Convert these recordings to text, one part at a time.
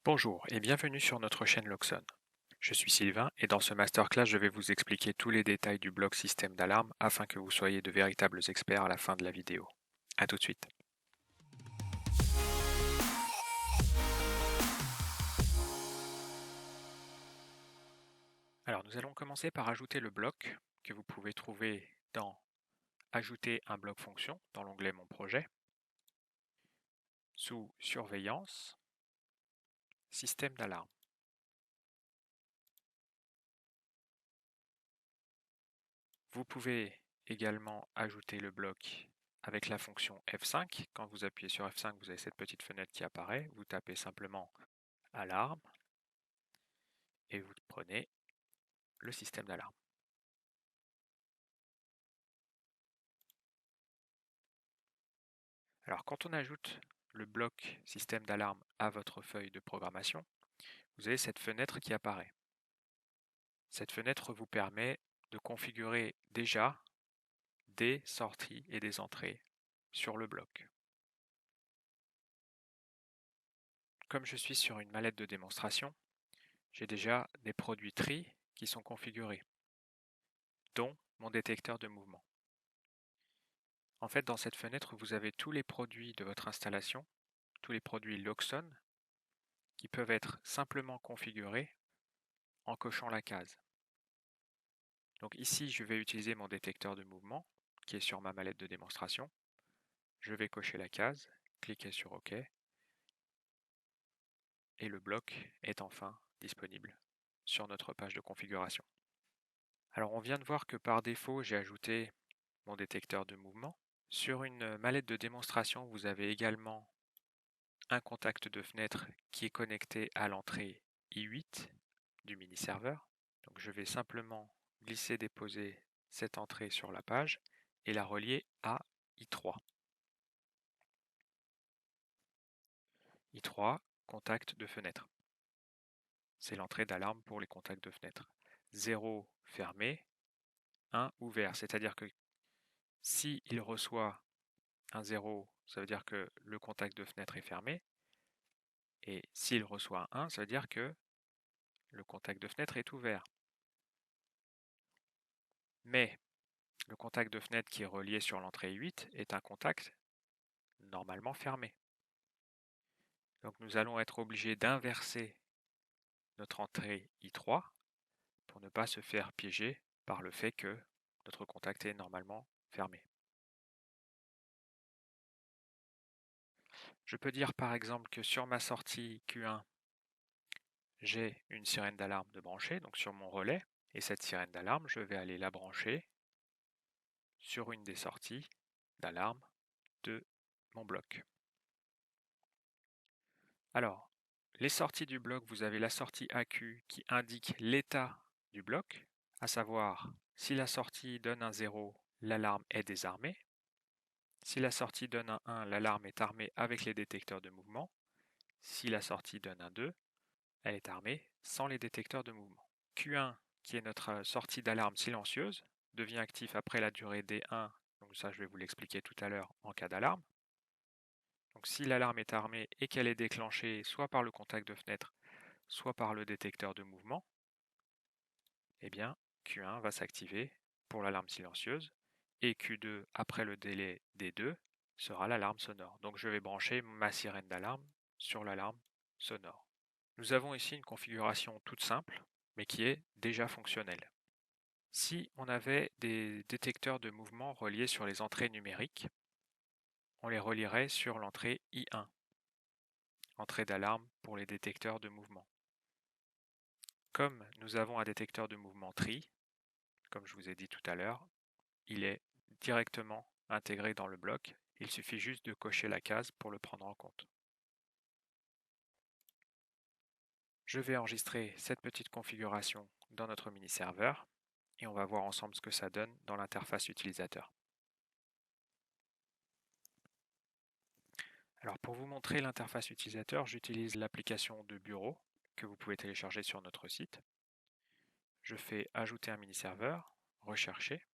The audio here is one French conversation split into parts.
Bonjour et bienvenue sur notre chaîne Loxon. Je suis Sylvain et dans ce masterclass je vais vous expliquer tous les détails du bloc système d'alarme afin que vous soyez de véritables experts à la fin de la vidéo. A tout de suite. Alors nous allons commencer par ajouter le bloc que vous pouvez trouver dans Ajouter un bloc fonction dans l'onglet Mon projet, sous Surveillance, Système d'alarme. Vous pouvez également ajouter le bloc avec la fonction F5. Quand vous appuyez sur F5, vous avez cette petite fenêtre qui apparaît. Vous tapez simplement Alarme et vous prenez le système d'alarme. Alors quand on ajoute le bloc système d'alarme à votre feuille de programmation, vous avez cette fenêtre qui apparaît. Cette fenêtre vous permet de configurer déjà des sorties et des entrées sur le bloc. Comme je suis sur une mallette de démonstration, j'ai déjà des produits tri qui sont configurés, dont mon détecteur de mouvement. En fait, dans cette fenêtre, vous avez tous les produits de votre installation, tous les produits Loxon, qui peuvent être simplement configurés en cochant la case. Donc ici, je vais utiliser mon détecteur de mouvement, qui est sur ma mallette de démonstration. Je vais cocher la case, cliquer sur OK, et le bloc est enfin disponible sur notre page de configuration. Alors on vient de voir que par défaut, j'ai ajouté mon détecteur de mouvement. Sur une mallette de démonstration, vous avez également un contact de fenêtre qui est connecté à l'entrée I8 du mini-serveur. Donc je vais simplement glisser-déposer cette entrée sur la page et la relier à I3. I3, contact de fenêtre. C'est l'entrée d'alarme pour les contacts de fenêtre. 0 fermé, 1 ouvert. C'est-à-dire que si il reçoit un 0, ça veut dire que le contact de fenêtre est fermé. Et s'il reçoit un 1, ça veut dire que le contact de fenêtre est ouvert. Mais le contact de fenêtre qui est relié sur l'entrée 8 est un contact normalement fermé. Donc nous allons être obligés d'inverser notre entrée I3 pour ne pas se faire piéger par le fait que notre contact est normalement fermé. Je peux dire par exemple que sur ma sortie Q1, j'ai une sirène d'alarme de brancher, donc sur mon relais, et cette sirène d'alarme, je vais aller la brancher sur une des sorties d'alarme de mon bloc. Alors, les sorties du bloc, vous avez la sortie AQ qui indique l'état du bloc, à savoir si la sortie donne un 0, l'alarme est désarmée. Si la sortie donne un 1, l'alarme est armée avec les détecteurs de mouvement. Si la sortie donne un 2, elle est armée sans les détecteurs de mouvement. Q1, qui est notre sortie d'alarme silencieuse, devient actif après la durée D1, donc ça je vais vous l'expliquer tout à l'heure en cas d'alarme. Donc si l'alarme est armée et qu'elle est déclenchée soit par le contact de fenêtre, soit par le détecteur de mouvement, eh bien Q1 va s'activer pour l'alarme silencieuse et Q2 après le délai D2 sera l'alarme sonore. Donc je vais brancher ma sirène d'alarme sur l'alarme sonore. Nous avons ici une configuration toute simple mais qui est déjà fonctionnelle. Si on avait des détecteurs de mouvement reliés sur les entrées numériques, on les relierait sur l'entrée I1, entrée d'alarme pour les détecteurs de mouvement. Comme nous avons un détecteur de mouvement tri, comme je vous ai dit tout à l'heure, il est directement intégré dans le bloc. Il suffit juste de cocher la case pour le prendre en compte. Je vais enregistrer cette petite configuration dans notre mini-serveur et on va voir ensemble ce que ça donne dans l'interface utilisateur. Alors pour vous montrer l'interface utilisateur, j'utilise l'application de bureau que vous pouvez télécharger sur notre site. Je fais ajouter un mini-serveur, rechercher.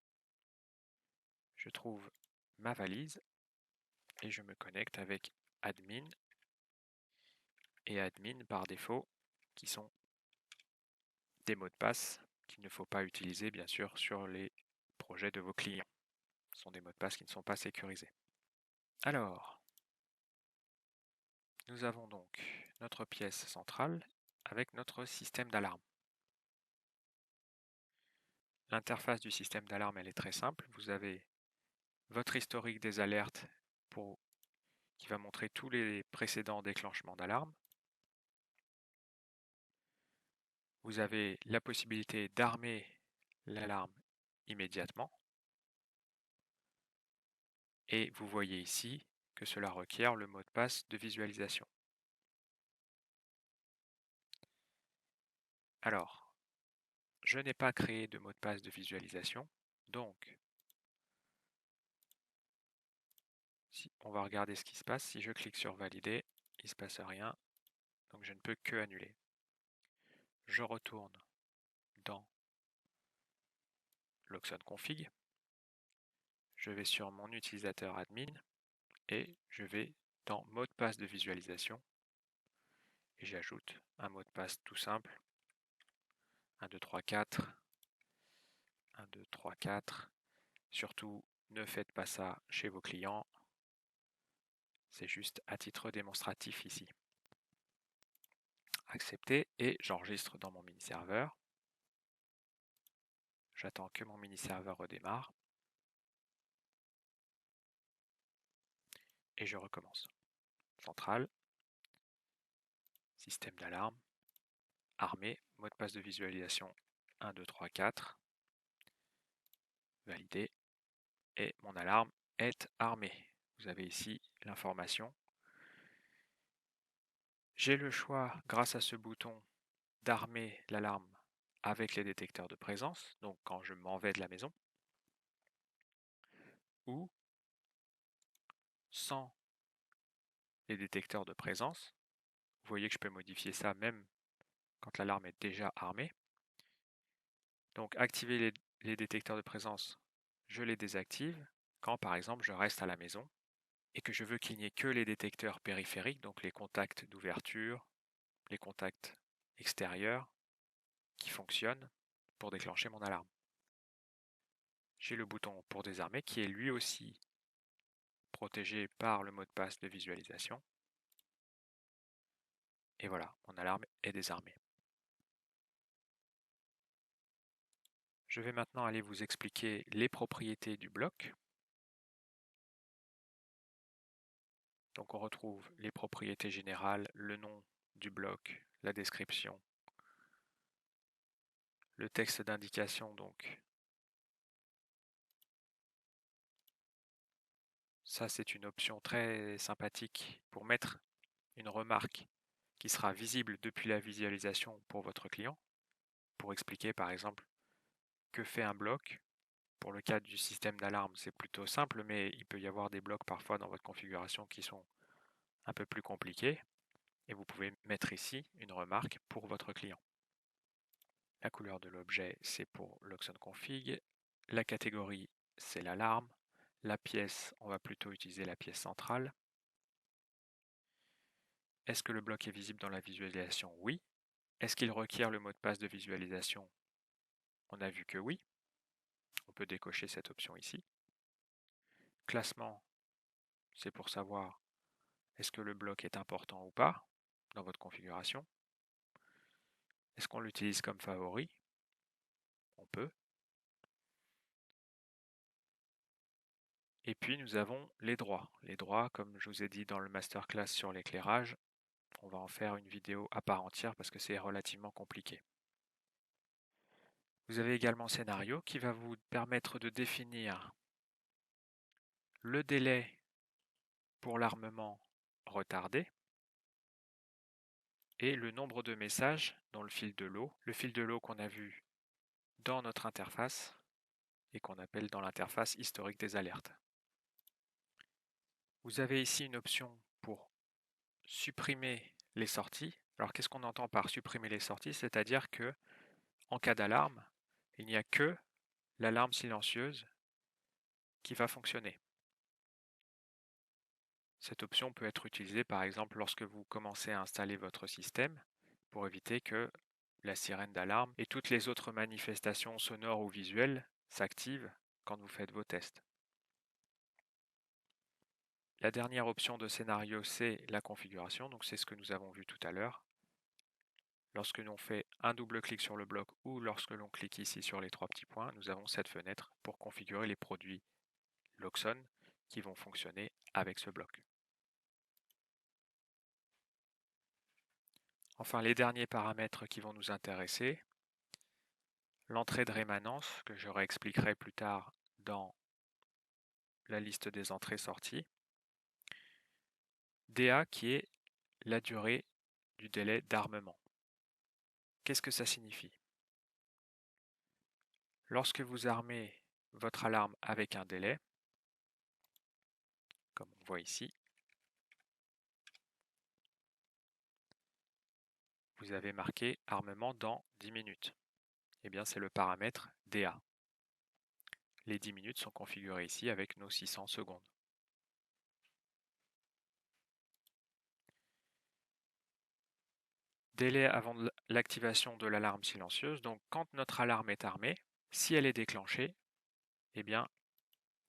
Je trouve ma valise et je me connecte avec admin et admin par défaut, qui sont des mots de passe qu'il ne faut pas utiliser bien sûr sur les projets de vos clients. Ce sont des mots de passe qui ne sont pas sécurisés. Alors, nous avons donc notre pièce centrale avec notre système d'alarme. L'interface du système d'alarme, elle est très simple. Vous avez votre historique des alertes qui va montrer tous les précédents déclenchements d'alarme. Vous avez la possibilité d'armer l'alarme immédiatement. Et vous voyez ici que cela requiert le mot de passe de visualisation. Alors, je n'ai pas créé de mot de passe de visualisation, donc on va regarder ce qui se passe. Si je clique sur valider, il ne se passe rien, donc je ne peux que annuler. Je retourne dans l'Oxon Config, je vais sur mon utilisateur admin et je vais dans mot de passe de visualisation et j'ajoute un mot de passe tout simple 1, 2, 3, 4 1, 2, 3, 4. Surtout, ne faites pas ça chez vos clients. C'est juste à titre démonstratif ici. Accepter et j'enregistre dans mon mini-serveur. J'attends que mon mini-serveur redémarre. Et je recommence. Centrale, système d'alarme, armé, mot de passe de visualisation 1, 2, 3, 4. Validé. Et mon alarme est armée. Vous avez ici l'information. J'ai le choix, grâce à ce bouton, d'armer l'alarme avec les détecteurs de présence, donc quand je m'en vais de la maison, ou sans les détecteurs de présence. Vous voyez que je peux modifier ça même quand l'alarme est déjà armée. Donc activer les détecteurs de présence, je les désactive quand par exemple je reste à la maison et que je veux qu'il n'y ait que les détecteurs périphériques, donc les contacts d'ouverture, les contacts extérieurs qui fonctionnent pour déclencher mon alarme. J'ai le bouton pour désarmer qui est lui aussi protégé par le mot de passe de visualisation. Et voilà, mon alarme est désarmée. Je vais maintenant aller vous expliquer les propriétés du bloc. Donc on retrouve les propriétés générales, le nom du bloc, la description, le texte d'indication donc. Ça c'est une option très sympathique pour mettre une remarque qui sera visible depuis la visualisation pour votre client, pour expliquer par exemple que fait un bloc. Pour le cas du système d'alarme, c'est plutôt simple, mais il peut y avoir des blocs parfois dans votre configuration qui sont un peu plus compliqués. Et vous pouvez mettre ici une remarque pour votre client. La couleur de l'objet, c'est pour l'Oxon Config. La catégorie, c'est l'alarme. La pièce, on va plutôt utiliser la pièce centrale. Est-ce que le bloc est visible dans la visualisation? Oui. Est-ce qu'il requiert le mot de passe de visualisation? On a vu que oui. On peut décocher cette option ici. Classement, c'est pour savoir est-ce que le bloc est important ou pas dans votre configuration. Est-ce qu'on l'utilise comme favori? On peut. Et puis nous avons les droits. Les droits, comme je vous ai dit dans le masterclass sur l'éclairage, on va en faire une vidéo à part entière parce que c'est relativement compliqué. Vous avez également Scénario qui va vous permettre de définir le délai pour l'armement retardé et le nombre de messages dans le fil de l'eau qu'on a vu dans notre interface et qu'on appelle dans l'interface historique des alertes. Vous avez ici une option pour supprimer les sorties. Alors qu'est-ce qu'on entend par supprimer les sorties? C'est-à-dire que en cas d'alarme, il n'y a que l'alarme silencieuse qui va fonctionner. Cette option peut être utilisée par exemple lorsque vous commencez à installer votre système pour éviter que la sirène d'alarme et toutes les autres manifestations sonores ou visuelles s'activent quand vous faites vos tests. La dernière option de scénario, c'est la configuration, donc c'est ce que nous avons vu tout à l'heure. Lorsque l'on fait un double clic sur le bloc ou lorsque l'on clique ici sur les trois petits points, nous avons cette fenêtre pour configurer les produits Loxone qui vont fonctionner avec ce bloc. Enfin, les derniers paramètres qui vont nous intéresser, l'entrée de rémanence, que je réexpliquerai plus tard dans la liste des entrées-sorties, DA qui est la durée du délai d'armement. Qu'est-ce que ça signifie? Lorsque vous armez votre alarme avec un délai, comme on voit ici, vous avez marqué armement dans 10 minutes. Eh bien, c'est le paramètre DA. Les 10 minutes sont configurées ici avec nos 600 secondes. Délai avant l'activation de l'alarme silencieuse. Donc, quand notre alarme est armée, si elle est déclenchée, eh bien,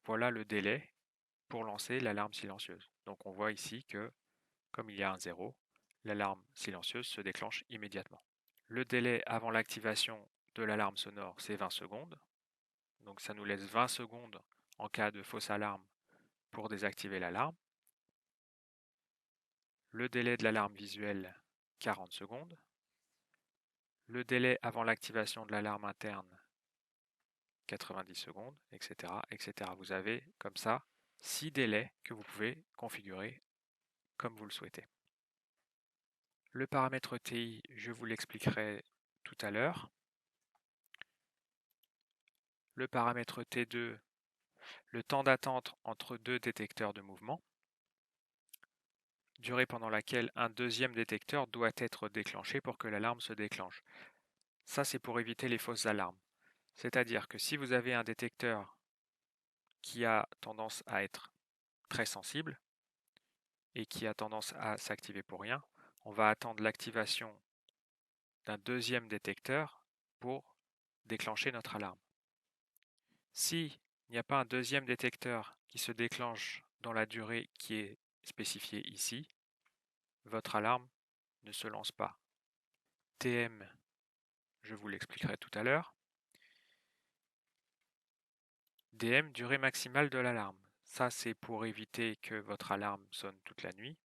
voilà le délai pour lancer l'alarme silencieuse. Donc, on voit ici que, comme il y a un 0, l'alarme silencieuse se déclenche immédiatement. Le délai avant l'activation de l'alarme sonore, c'est 20 secondes. Donc, ça nous laisse 20 secondes en cas de fausse alarme pour désactiver l'alarme. Le délai de l'alarme visuelle, 40 secondes. Le délai avant l'activation de l'alarme interne, 90 secondes, etc., etc. Vous avez comme ça 6 délais que vous pouvez configurer comme vous le souhaitez. Le paramètre TI, je vous l'expliquerai tout à l'heure. Le paramètre T2, le temps d'attente entre deux détecteurs de mouvement, durée pendant laquelle un deuxième détecteur doit être déclenché pour que l'alarme se déclenche. Ça, c'est pour éviter les fausses alarmes. C'est-à-dire que si vous avez un détecteur qui a tendance à être très sensible et qui a tendance à s'activer pour rien, on va attendre l'activation d'un deuxième détecteur pour déclencher notre alarme. S'il n'y a pas un deuxième détecteur qui se déclenche dans la durée qui est spécifiée ici, votre alarme ne se lance pas. TM, je vous l'expliquerai tout à l'heure. DM, durée maximale de l'alarme. Ça, c'est pour éviter que votre alarme sonne toute la nuit.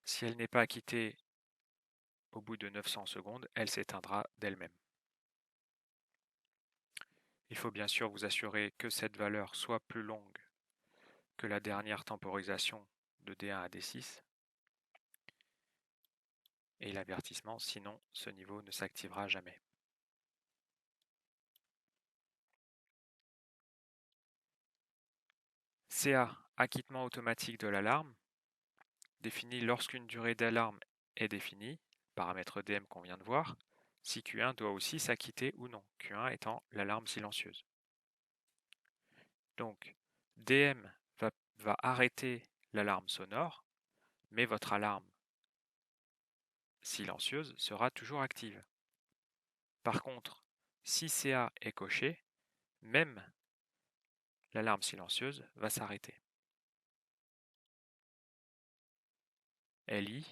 Si elle n'est pas acquittée au bout de 900 secondes, elle s'éteindra d'elle-même. Il faut bien sûr vous assurer que cette valeur soit plus longue que la dernière temporisation de D1 à D6 et l'avertissement, sinon ce niveau ne s'activera jamais. CA, acquittement automatique de l'alarme, défini lorsqu'une durée d'alarme est définie, paramètre DM qu'on vient de voir, si Q1 doit aussi s'acquitter ou non, Q1 étant l'alarme silencieuse. Donc, DM va arrêter l'alarme sonore, mais votre alarme silencieuse sera toujours active. Par contre, si CA est coché, même l'alarme silencieuse va s'arrêter. LI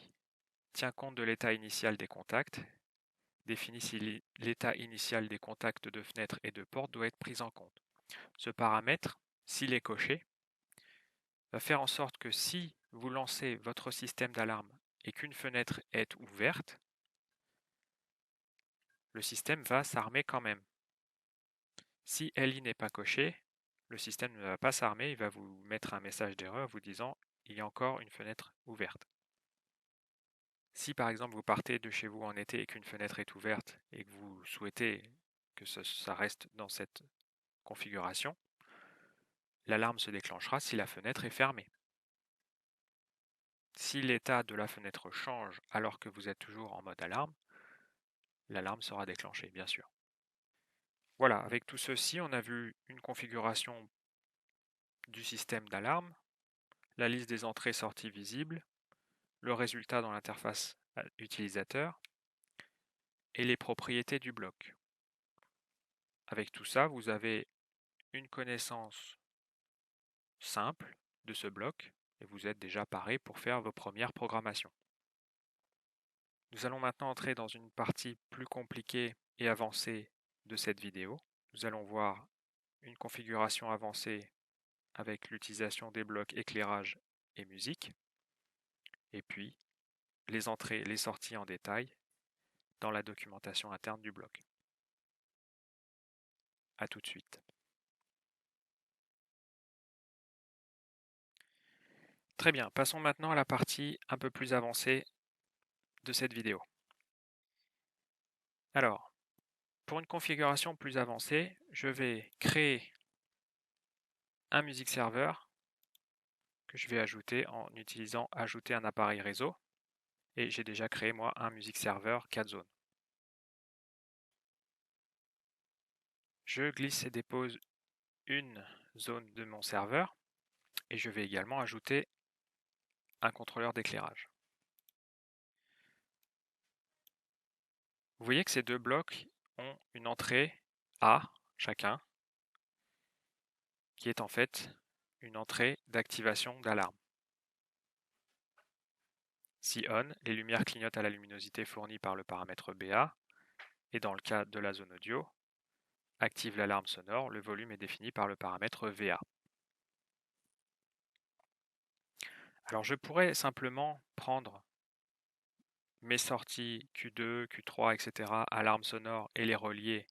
tient compte de l'état initial des contacts, définit si l'état initial des contacts de fenêtre et de porte doit être pris en compte. Ce paramètre, s'il est coché, va faire en sorte que si vous lancez votre système d'alarme et qu'une fenêtre est ouverte, le système va s'armer quand même. Si LI n'est pas coché, le système ne va pas s'armer, il va vous mettre un message d'erreur vous disant « il y a encore une fenêtre ouverte ». Si par exemple vous partez de chez vous en été et qu'une fenêtre est ouverte et que vous souhaitez que ça reste dans cette configuration, l'alarme se déclenchera si la fenêtre est fermée. Si l'état de la fenêtre change alors que vous êtes toujours en mode alarme, l'alarme sera déclenchée, bien sûr. Voilà, avec tout ceci, on a vu une configuration du système d'alarme, la liste des entrées-sorties visibles, le résultat dans l'interface utilisateur et les propriétés du bloc. Avec tout ça, vous avez une connaissance simple de ce bloc et vous êtes déjà paré pour faire vos premières programmations. Nous allons maintenant entrer dans une partie plus compliquée et avancée de cette vidéo. Nous allons voir une configuration avancée avec l'utilisation des blocs éclairage et musique, et puis les entrées et les sorties en détail dans la documentation interne du bloc. A tout de suite. Très bien, passons maintenant à la partie un peu plus avancée de cette vidéo. Alors, pour une configuration plus avancée, je vais créer un music server que je vais ajouter en utilisant ajouter un appareil réseau. Et j'ai déjà créé moi un music server 4 zones. Je glisse et dépose une zone de mon serveur et je vais également ajouter un contrôleur d'éclairage. Vous voyez que ces deux blocs ont une entrée A chacun, qui est en fait une entrée d'activation d'alarme. Si on, les lumières clignotent à la luminosité fournie par le paramètre BA, et dans le cas de la zone audio, active l'alarme sonore, le volume est défini par le paramètre VA. Alors je pourrais simplement prendre mes sorties Q2, Q3, etc., alarme sonore et les relier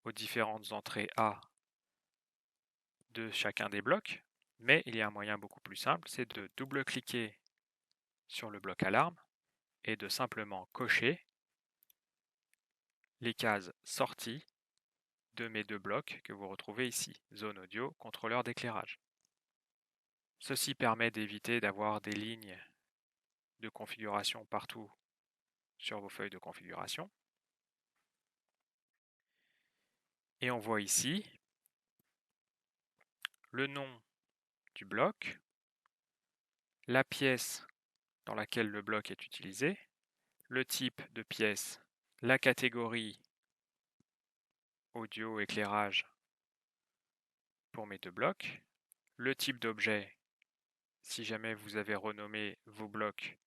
aux différentes entrées A de chacun des blocs, mais il y a un moyen beaucoup plus simple, c'est de double-cliquer sur le bloc alarme et de simplement cocher les cases sorties de mes deux blocs que vous retrouvez ici, zone audio, contrôleur d'éclairage. Ceci permet d'éviter d'avoir des lignes de configuration partout sur vos feuilles de configuration. Et on voit ici le nom du bloc, la pièce dans laquelle le bloc est utilisé, le type de pièce, la catégorie audio éclairage pour mes deux blocs, le type d'objet, si jamais vous avez renommé vos blocs,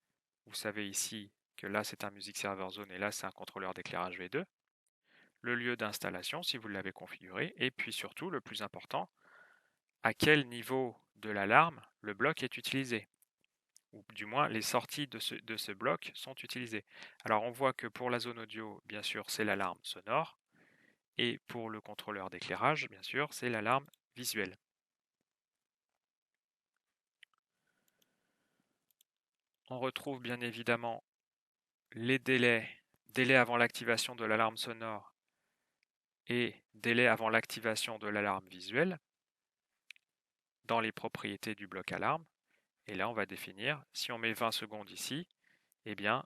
vous savez ici que là c'est un Music Server Zone et là c'est un contrôleur d'éclairage V2, le lieu d'installation si vous l'avez configuré, et puis surtout le plus important, à quel niveau de l'alarme le bloc est utilisé, ou du moins les sorties de ce bloc sont utilisées. Alors on voit que pour la zone audio, bien sûr, c'est l'alarme sonore, et pour le contrôleur d'éclairage, bien sûr, c'est l'alarme visuelle. On retrouve bien évidemment les délais avant l'activation de l'alarme sonore et délai avant l'activation de l'alarme visuelle dans les propriétés du bloc alarme. Et là, on va définir, si on met 20 secondes ici, eh bien,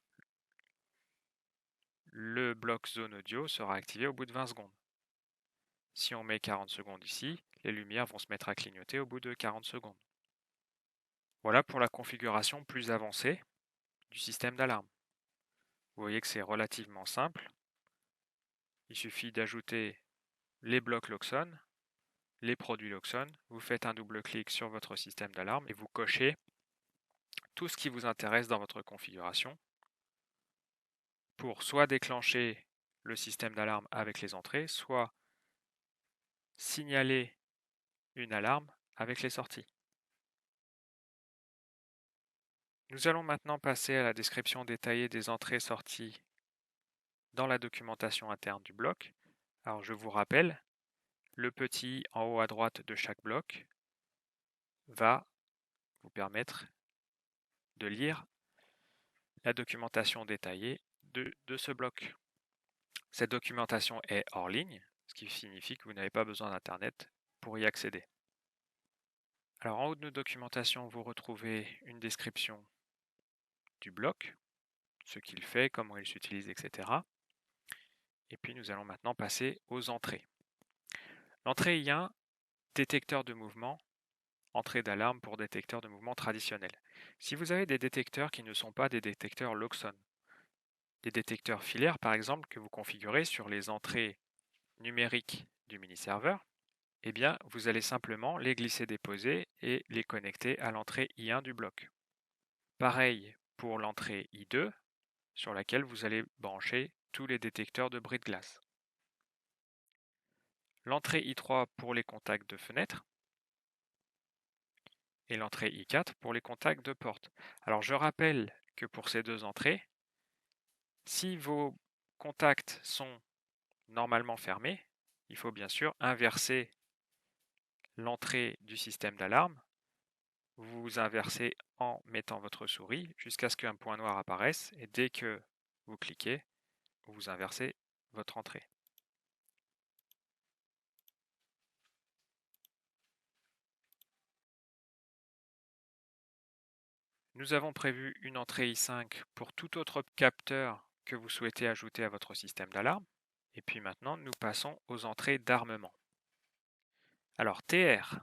le bloc zone audio sera activé au bout de 20 secondes. Si on met 40 secondes ici, les lumières vont se mettre à clignoter au bout de 40 secondes. Voilà pour la configuration plus avancée du système d'alarme. Vous voyez que c'est relativement simple. Il suffit d'ajouter les blocs Loxon, les produits Loxon, vous faites un double-clic sur votre système d'alarme et vous cochez tout ce qui vous intéresse dans votre configuration pour soit déclencher le système d'alarme avec les entrées, soit signaler une alarme avec les sorties. Nous allons maintenant passer à la description détaillée des entrées-sorties dans la documentation interne du bloc. Alors je vous rappelle, le petit en haut à droite de chaque bloc va vous permettre de lire la documentation détaillée de ce bloc. Cette documentation est hors ligne, ce qui signifie que vous n'avez pas besoin d'Internet pour y accéder. Alors en haut de nos documentations, vous retrouvez une description du bloc, ce qu'il fait, comment il s'utilise, etc. Et puis nous allons maintenant passer aux entrées. L'entrée, il y a un détecteur de mouvement entrée d'alarme pour détecteurs de mouvement traditionnels. Si vous avez des détecteurs qui ne sont pas des détecteurs Loxone, des détecteurs filaires par exemple que vous configurez sur les entrées numériques du mini-serveur, eh bien vous allez simplement les glisser-déposer et les connecter à l'entrée I1 du bloc. Pareil pour l'entrée I2 sur laquelle vous allez brancher tous les détecteurs de bris de glace. L'entrée I3 pour les contacts de fenêtres et l'entrée I4 pour les contacts de porte. Alors je rappelle que pour ces deux entrées, si vos contacts sont normalement fermés, il faut bien sûr inverser l'entrée du système d'alarme. Vous inversez en mettant votre souris jusqu'à ce qu'un point noir apparaisse et dès que vous cliquez, vous inversez votre entrée. Nous avons prévu une entrée I5 pour tout autre capteur que vous souhaitez ajouter à votre système d'alarme. Et puis maintenant, nous passons aux entrées d'armement. Alors TR,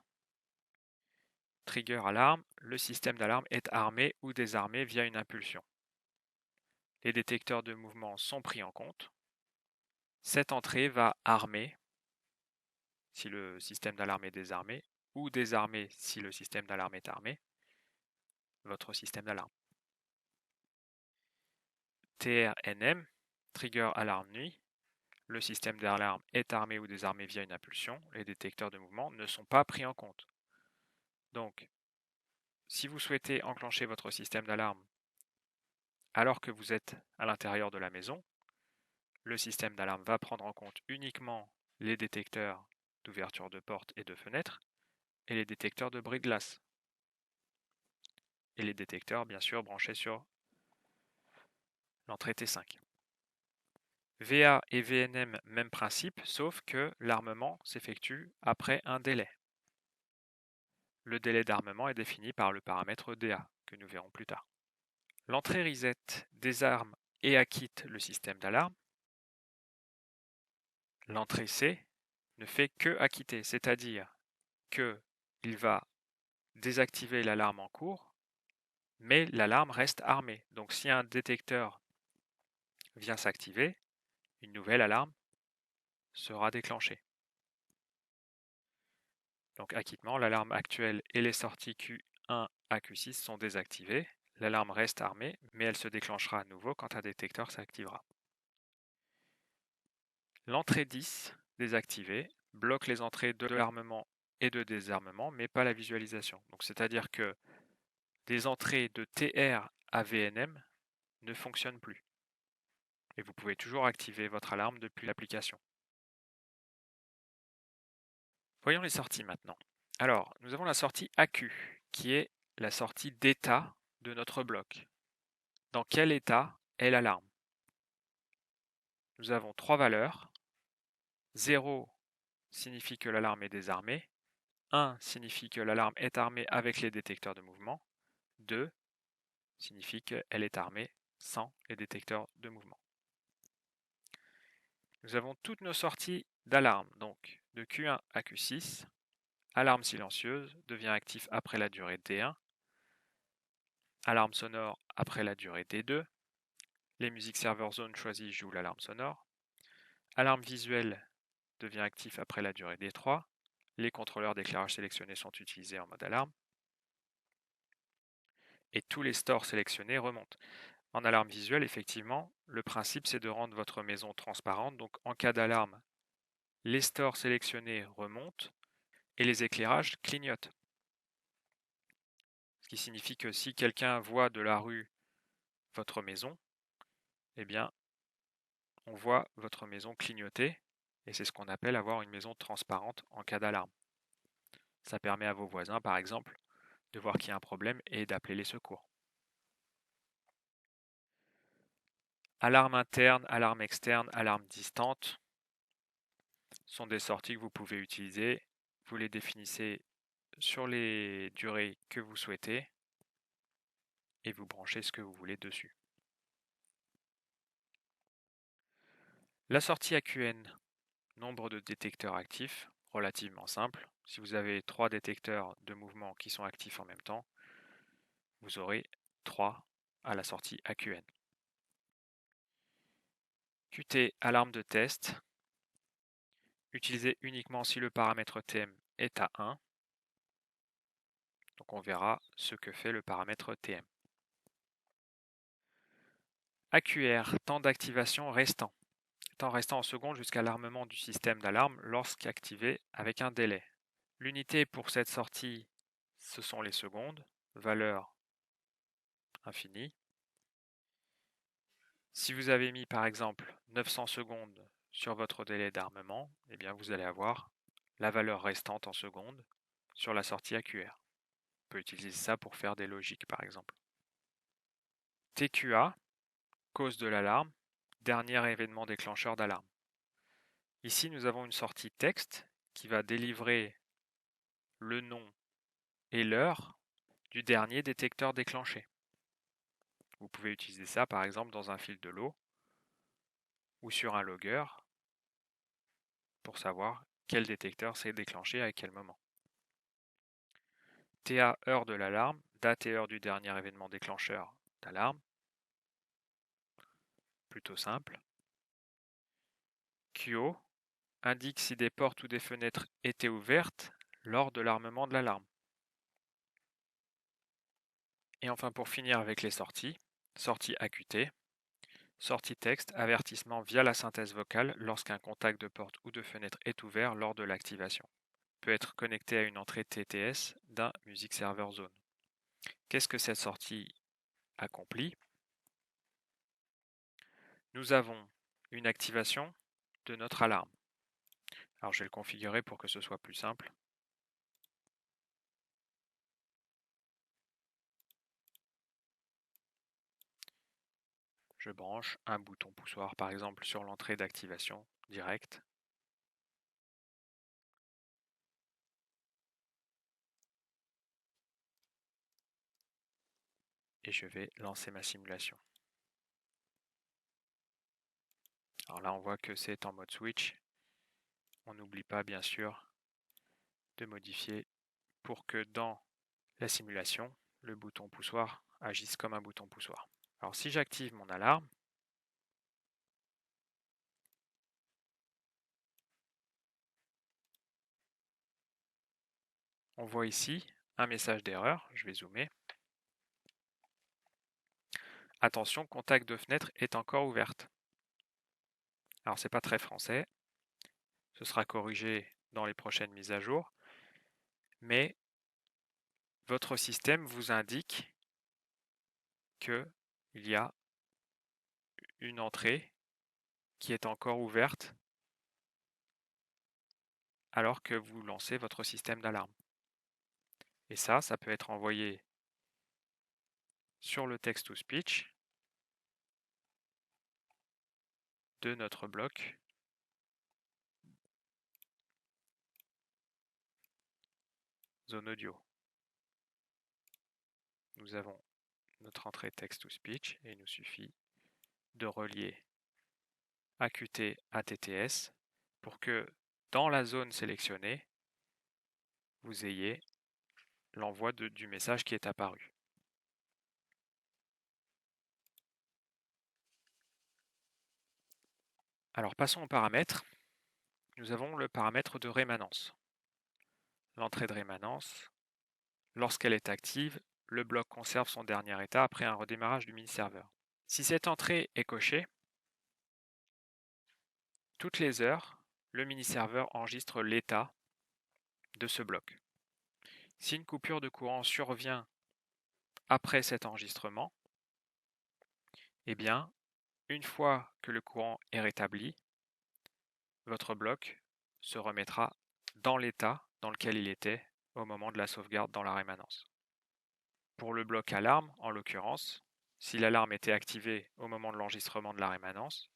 trigger alarme, le système d'alarme est armé ou désarmé via une impulsion. Les détecteurs de mouvement sont pris en compte. Cette entrée va armer si le système d'alarme est désarmé ou désarmer si le système d'alarme est armé, votre système d'alarme. TRNM, trigger alarme nuit, le système d'alarme est armé ou désarmé via une impulsion, les détecteurs de mouvement ne sont pas pris en compte. Donc, si vous souhaitez enclencher votre système d'alarme alors que vous êtes à l'intérieur de la maison, le système d'alarme va prendre en compte uniquement les détecteurs d'ouverture de porte et de fenêtre et les détecteurs de bris de glace. Et les détecteurs, bien sûr, branchés sur l'entrée T5. VA et VNM, même principe, sauf que l'armement s'effectue après un délai. Le délai d'armement est défini par le paramètre DA, que nous verrons plus tard. L'entrée reset désarme et acquitte le système d'alarme. L'entrée C ne fait que acquitter, c'est-à-dire qu'il va désactiver l'alarme en cours, mais l'alarme reste armée. Donc si un détecteur vient s'activer, une nouvelle alarme sera déclenchée. Donc acquittement, l'alarme actuelle et les sorties Q1 à Q6 sont désactivées. L'alarme reste armée, mais elle se déclenchera à nouveau quand un détecteur s'activera. L'entrée 10, désactivée, bloque les entrées de l'armement et de désarmement, mais pas la visualisation. Donc c'est-à-dire que des entrées de TR à VNM ne fonctionnent plus. Et vous pouvez toujours activer votre alarme depuis l'application. Voyons les sorties maintenant. Alors, nous avons la sortie AQ, qui est la sortie d'état de notre bloc. Dans quel état est l'alarme? Nous avons trois valeurs. 0 signifie que l'alarme est désarmée. 1 signifie que l'alarme est armée avec les détecteurs de mouvement. 2 signifie qu'elle est armée sans les détecteurs de mouvement. Nous avons toutes nos sorties d'alarme, donc de Q1 à Q6. Alarme silencieuse devient actif après la durée D1. Alarme sonore après la durée D2. Les musiques serveur zone choisies jouent l'alarme sonore. Alarme visuelle devient actif après la durée D3. Les contrôleurs d'éclairage sélectionnés sont utilisés en mode alarme. Et tous les stores sélectionnés remontent. En alarme visuelle, effectivement, le principe c'est de rendre votre maison transparente. Donc en cas d'alarme, les stores sélectionnés remontent et les éclairages clignotent. Ce qui signifie que si quelqu'un voit de la rue votre maison, eh bien, on voit votre maison clignoter et c'est ce qu'on appelle avoir une maison transparente en cas d'alarme. Ça permet à vos voisins, par exemple, de voir qu'il y a un problème et d'appeler les secours. Alarme interne, alarme externe, alarme distante sont des sorties que vous pouvez utiliser. Vous les définissez sur les durées que vous souhaitez et vous branchez ce que vous voulez dessus. La sortie AQN, nombre de détecteurs actifs, relativement simple. Si vous avez 3 détecteurs de mouvement qui sont actifs en même temps, vous aurez 3 à la sortie AQN. Qt alarme de test. Utilisez uniquement si le paramètre TM est à 1. Donc on verra ce que fait le paramètre TM. AQR, temps d'activation restant. Temps restant en secondes jusqu'à l'armement du système d'alarme lorsqu'activé avec un délai. L'unité pour cette sortie, ce sont les secondes, valeur infinie. Si vous avez mis par exemple 900 secondes sur votre délai d'armement, eh bien vous allez avoir la valeur restante en secondes sur la sortie AQR. On peut utiliser ça pour faire des logiques par exemple. TQA, cause de l'alarme, dernier événement déclencheur d'alarme. Ici, nous avons une sortie texte qui va délivrer le nom et l'heure du dernier détecteur déclenché. Vous pouvez utiliser ça par exemple dans un fil de l'eau ou sur un logger pour savoir quel détecteur s'est déclenché à quel moment. TA, heure de l'alarme, date et heure du dernier événement déclencheur d'alarme. Plutôt simple. QO indique si des portes ou des fenêtres étaient ouvertes lors de l'armement de l'alarme. Et enfin pour finir avec les sorties, sortie AQT, sortie texte, avertissement via la synthèse vocale lorsqu'un contact de porte ou de fenêtre est ouvert lors de l'activation. Peut être connecté à une entrée TTS d'un Music Server Zone. Qu'est-ce que cette sortie accomplit? Nous avons une activation de notre alarme. Alors je vais le configurer pour que ce soit plus simple. Je branche un bouton poussoir par exemple sur l'entrée d'activation directe. Et je vais lancer ma simulation. Alors là on voit que c'est en mode switch. On n'oublie pas bien sûr de modifier pour que dans la simulation, le bouton poussoir agisse comme un bouton poussoir. Alors si j'active mon alarme, on voit ici un message d'erreur. Je vais zoomer. Attention, contact de fenêtre est encore ouverte. Alors c'est pas très français. Ce sera corrigé dans les prochaines mises à jour. Mais votre système vous indique qu'il y a une entrée qui est encore ouverte alors que vous lancez votre système d'alarme. Et ça peut être envoyé sur le text-to-speech de notre bloc zone audio. Nous avons notre entrée text-to-speech et il nous suffit de relier AQT à TTS pour que dans la zone sélectionnée, vous ayez l'envoi du message qui est apparu. Alors passons aux paramètres. Nous avons le paramètre de rémanence. L'entrée de rémanence, lorsqu'elle est active, le bloc conserve son dernier état après un redémarrage du mini-serveur. Si cette entrée est cochée, toutes les heures, le mini-serveur enregistre l'état de ce bloc. Si une coupure de courant survient après cet enregistrement, eh bien, une fois que le courant est rétabli, votre bloc se remettra dans l'état dans lequel il était au moment de la sauvegarde dans la rémanence. Pour le bloc alarme, en l'occurrence, si l'alarme était activée au moment de l'enregistrement de la rémanence,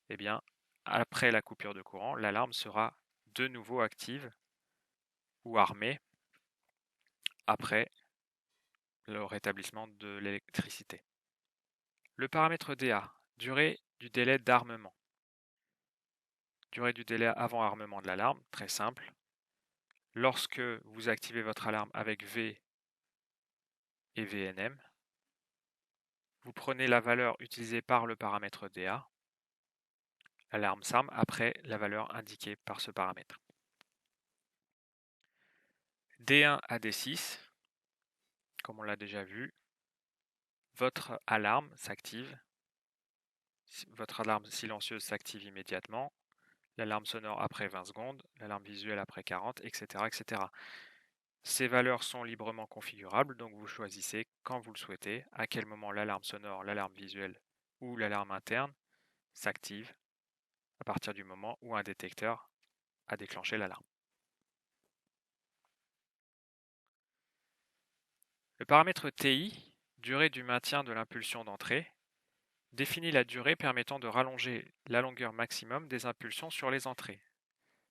eh bien, après la coupure de courant, l'alarme sera de nouveau active ou armée après le rétablissement de l'électricité. Le paramètre DA, durée du délai d'armement. Durée du délai avant armement de l'alarme, très simple. lorsque vous activez votre alarme avec V et VNM, vous prenez la valeur utilisée par le paramètre DA, l'alarme s'arme après la valeur indiquée par ce paramètre. D1 à D6, comme on l'a déjà vu, votre alarme s'active, votre alarme silencieuse s'active immédiatement, l'alarme sonore après 20 secondes, l'alarme visuelle après 40, etc., etc. Ces valeurs sont librement configurables, donc vous choisissez quand vous le souhaitez, à quel moment l'alarme sonore, l'alarme visuelle ou l'alarme interne s'active à partir du moment où un détecteur a déclenché l'alarme. Le paramètre TI, durée du maintien de l'impulsion d'entrée, définit la durée permettant de rallonger la longueur maximum des impulsions sur les entrées.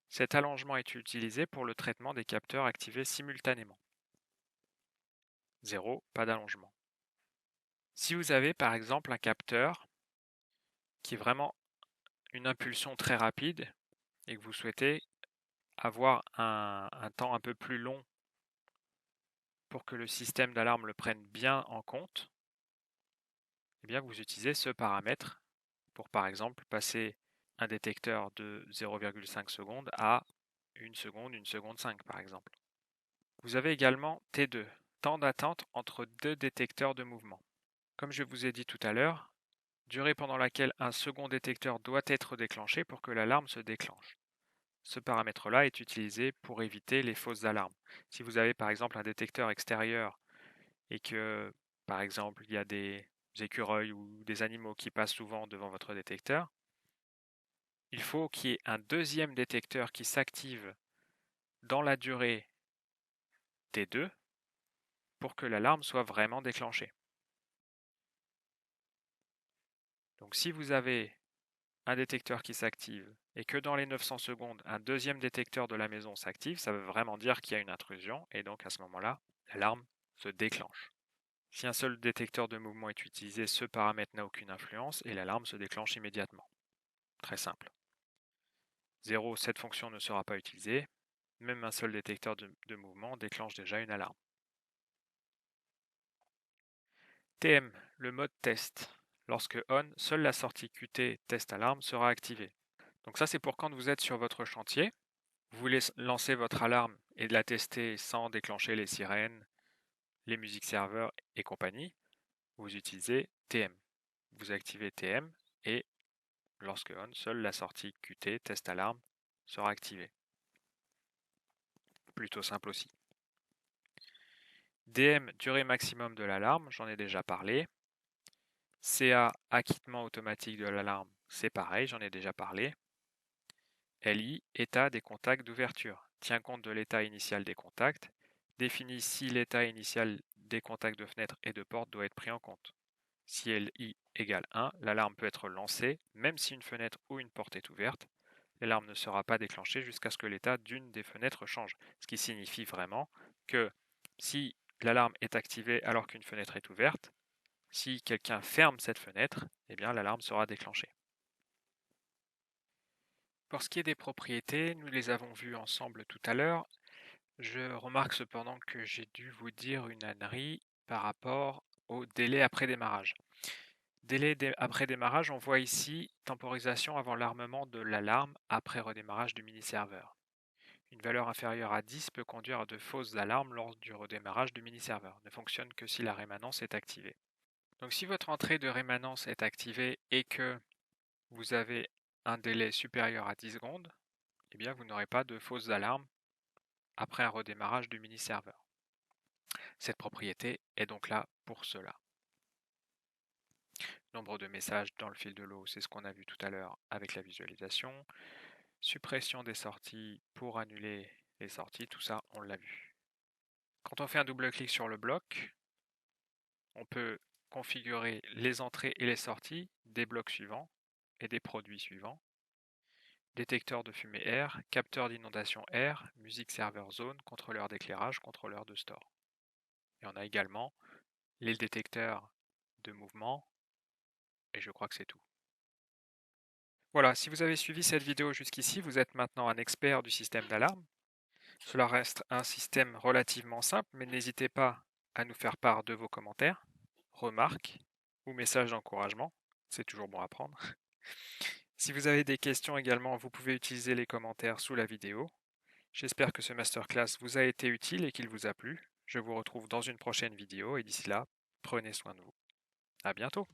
Cet allongement est utilisé pour le traitement des capteurs activés simultanément. 0, pas d'allongement. Si vous avez par exemple un capteur qui est vraiment une impulsion très rapide et que vous souhaitez avoir un temps un peu plus long pour que le système d'alarme le prenne bien en compte, eh bien vous utilisez ce paramètre pour par exemple passer un détecteur de 0,5 secondes à 1 seconde 5 par exemple. Vous avez également T2, temps d'attente entre deux détecteurs de mouvement. Comme je vous ai dit tout à l'heure, durée pendant laquelle un second détecteur doit être déclenché pour que l'alarme se déclenche. Ce paramètre-là est utilisé pour éviter les fausses alarmes. Si vous avez par exemple un détecteur extérieur et que, par exemple, il y a des écureuils ou des animaux qui passent souvent devant votre détecteur, il faut qu'il y ait un deuxième détecteur qui s'active dans la durée T2 pour que l'alarme soit vraiment déclenchée. Donc si vous avez un détecteur qui s'active et que dans les 900 secondes, un deuxième détecteur de la maison s'active, ça veut vraiment dire qu'il y a une intrusion et donc à ce moment-là, l'alarme se déclenche. Si un seul détecteur de mouvement est utilisé, ce paramètre n'a aucune influence et l'alarme se déclenche immédiatement. Très simple. 0, cette fonction ne sera pas utilisée. Même un seul détecteur de mouvement déclenche déjà une alarme. TM, le mode test. Lorsque on, seule la sortie Qt test alarme sera activée. Donc ça c'est pour quand vous êtes sur votre chantier. Vous voulez lancer votre alarme et la tester sans déclencher les sirènes, les musiques serveurs et compagnie. Vous utilisez TM. Vous activez TM et lorsque on, seule la sortie Qt test alarme sera activée. Plutôt simple aussi. DM, durée maximum de l'alarme, j'en ai déjà parlé. CA, acquittement automatique de l'alarme, c'est pareil, j'en ai déjà parlé. LI, état des contacts d'ouverture, tient compte de l'état initial des contacts, définit si l'état initial des contacts de fenêtre et de porte doit être pris en compte. Si LI égale 1, l'alarme peut être lancée même si une fenêtre ou une porte est ouverte. L'alarme ne sera pas déclenchée jusqu'à ce que l'état d'une des fenêtres change, ce qui signifie vraiment que si l'alarme est activée alors qu'une fenêtre est ouverte, si quelqu'un ferme cette fenêtre, eh bien l'alarme sera déclenchée. Pour ce qui est des propriétés, nous les avons vues ensemble tout à l'heure. Je remarque cependant que j'ai dû vous dire une ânerie par rapport au délai après démarrage. Délai après démarrage, on voit ici temporisation avant l'armement de l'alarme après redémarrage du mini-serveur. Une valeur inférieure à 10 peut conduire à de fausses alarmes lors du redémarrage du mini-serveur. Ne fonctionne que si la rémanence est activée. Donc si votre entrée de rémanence est activée et que vous avez un délai supérieur à 10 secondes, eh bien vous n'aurez pas de fausses alarmes après un redémarrage du mini-serveur. Cette propriété est donc là pour cela. Nombre de messages dans le fil de l'eau, c'est ce qu'on a vu tout à l'heure avec la visualisation. Suppression des sorties pour annuler les sorties, tout ça on l'a vu. Quand on fait un double-clic sur le bloc, on peut configurer les entrées et les sorties des blocs suivants et des produits suivants. Détecteur de fumée air, capteur d'inondation air, musique serveur zone, contrôleur d'éclairage, contrôleur de store. Et on a également les détecteurs de mouvement, et je crois que c'est tout. Voilà, si vous avez suivi cette vidéo jusqu'ici, vous êtes maintenant un expert du système d'alarme. Cela reste un système relativement simple, mais n'hésitez pas à nous faire part de vos commentaires, remarques ou messages d'encouragement. C'est toujours bon à prendre. Si vous avez des questions également, vous pouvez utiliser les commentaires sous la vidéo. J'espère que ce masterclass vous a été utile et qu'il vous a plu. Je vous retrouve dans une prochaine vidéo et d'ici là, prenez soin de vous. À bientôt!